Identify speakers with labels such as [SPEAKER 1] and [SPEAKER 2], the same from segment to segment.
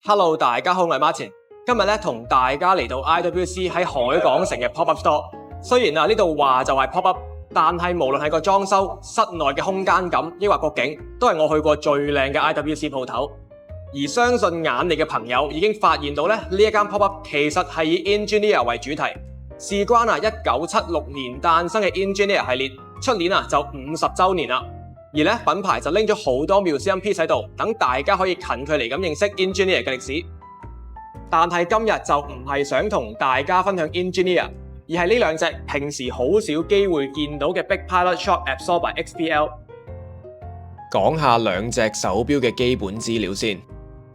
[SPEAKER 1] Hello， 大家好，我係 Martin。今日咧同大家嚟到 IWC 喺海港城嘅 Pop-up Store。雖然呢度話就係 Pop-up， 但係無論係個裝修、室內嘅空間感，抑或個景，都係我去過最靚嘅 IWC 鋪頭。而相信眼利嘅朋友已經發現到咧，呢一間 Pop-up 其實係以 Engineer 為主題。事關1976年誕生嘅 Engineer 系列，出年就50週年啦。而咧品牌就拎咗好多 museum piece 喺度，等大家可以近距離咁認識 Engineer 嘅歷史。但係今日就唔係想同大家分享 Engineer， 而係呢兩隻平時好少機會見到嘅 Big Pilot Shock Absorber XPL。講下兩隻手錶嘅基本資料先。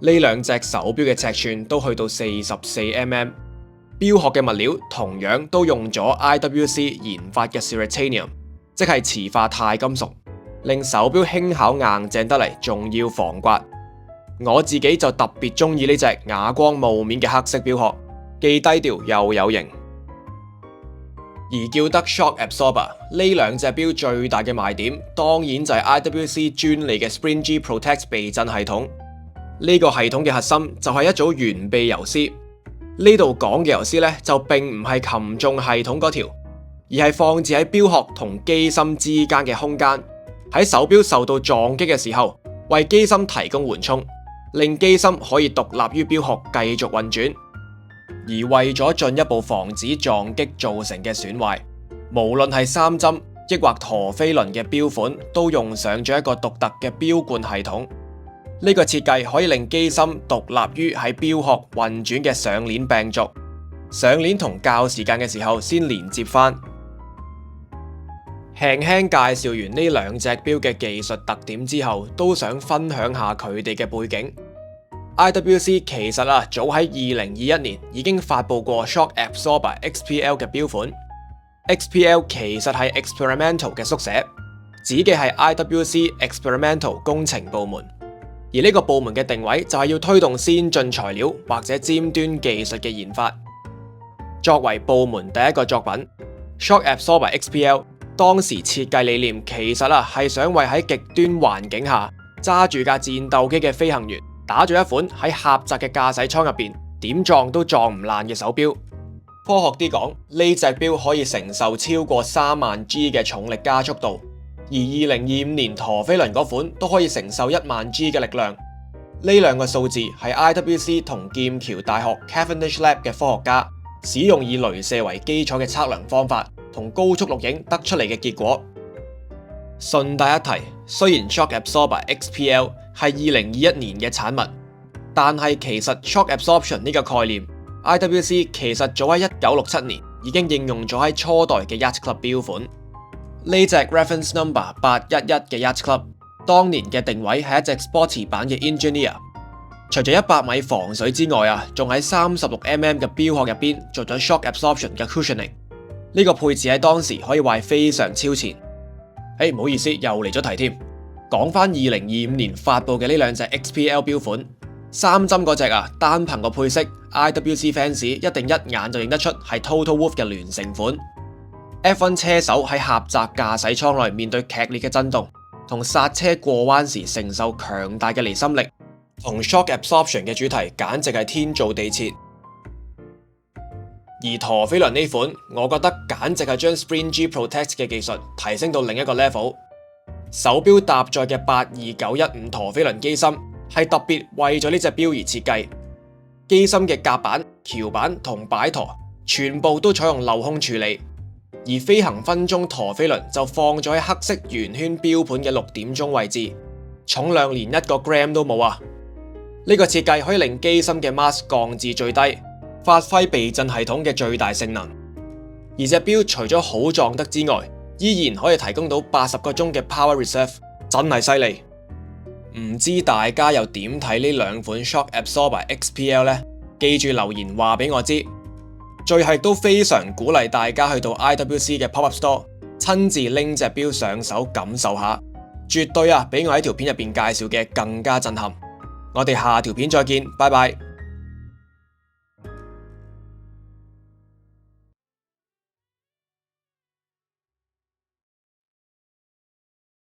[SPEAKER 1] 呢兩隻手錶嘅尺寸都去到44mm， 錶殼嘅物料同樣都用咗 IWC 研發嘅 Ceratanium， 即係磁化鈦金屬，令手錶輕巧硬淨得嚟，仲要防刮。我自己就特別中意呢隻啞光霧面嘅黑色錶殼，既低調又有型。而叫得 Shock Absorber， 呢兩隻錶最大嘅賣點，當然就係 IWC 專利嘅 Spring G Protect 避震系統。呢個系統嘅核心就係一組懸臂游絲。呢度講嘅游絲呢，就並唔係擒縱系統嗰條，而係放置喺錶殼同機芯之間嘅空間。喺手錶受到撞擊嘅時候，為機芯提供緩衝，令機芯可以獨立於錶殼繼續運轉。而為咗進一步防止撞擊造成嘅損壞，無論係三針抑或陀飛輪嘅錶款，都用上咗一個獨特嘅錶冠系統。呢個設計可以令機芯獨立於喺錶殼運轉嘅上鏈並軸，上鏈同校時間嘅時候先連接翻。輕輕介紹完呢兩隻錶嘅技術特點之後，都想分享下佢哋嘅背景。IWC 其實早喺2021年已經發佈過 Shock Absorber XPL 嘅錶款。XPL 其實係 Experimental 嘅縮寫，指嘅係 IWC Experimental 工程部門。而呢個部門嘅定位就係要推動先進材料或者尖端技術嘅研發。作為部門第一個作品 Shock Absorber XPL， 當時設計理念其實係想為喺極端環境下揸住架戰鬥機嘅飛行員打造一款喺狹窄嘅駕駛艙入邊點撞都撞唔爛嘅手錶。科學啲講，呢隻錶可以承受超過3萬 G 嘅重力加速度。而2025年陀飛輪嗰款都可以承受1萬 G 嘅力量。呢兩個數字係 IWC 同劍橋大學 Cavendish Lab 嘅科學家使用以雷射為基礎嘅測量方法同高速錄影得出嚟嘅結果。順帶一提，雖然 Shock Absorber XPL 係2021年嘅產物，但係其實 Shock Absorption 呢個概念 IWC 其實早喺1967年已經應用咗喺初代嘅 Yacht Club 錶款。呢隻 Reference Number 811嘅 Yacht Club 當年嘅定位係一隻 Sporty 版嘅 Engineer， 除咗100米防水之外仲喺36mm 嘅錶殼入邊做咗 Shock Absorption 嘅 Cushioning。呢個配置喺當時可以話非常超前。唔好意思，又嚟咗題添。講翻2025年發佈嘅呢兩隻 XPL 錶款，三針嗰隻單憑個配色 ，IWC fans 一定一眼就認得出係 Toto Wolff 嘅聯乘款。F1 車手喺狹窄駕駛艙內面對劇烈嘅震動，同剎車過彎時承受強大嘅離心力，同 Shock Absorption 嘅主題簡直係天造地設。而陀飛輪呢款，我覺得簡直係將 Spring G Protect 嘅技術提升到另一個 level。手錶搭載嘅82915陀飛輪機芯係特別為咗呢隻錶而設計，機芯嘅夾板、橋板同擺陀全部都採用鏤空處理。而飛行分鐘陀飛輪就放咗喺黑色圓圈錶盤嘅6點鐘位置，重量連1個 gram 都冇啊！呢個設計可以令機芯嘅 mass 降至最低，發揮避震系統嘅最大性能。而隻錶除咗好撞得之外，依然可以提供到80個鐘嘅 power reserve， 真係犀利。唔知大家又點睇呢兩款 Shock Absorber XPL 呢？記住留言話俾我知。最後都非常鼓勵大家去到 IWC 嘅 Pop-up Store， 親自拎隻錶上手感受下，絕對比我喺條片入邊介紹嘅更加震撼。我哋下條片再見，拜拜。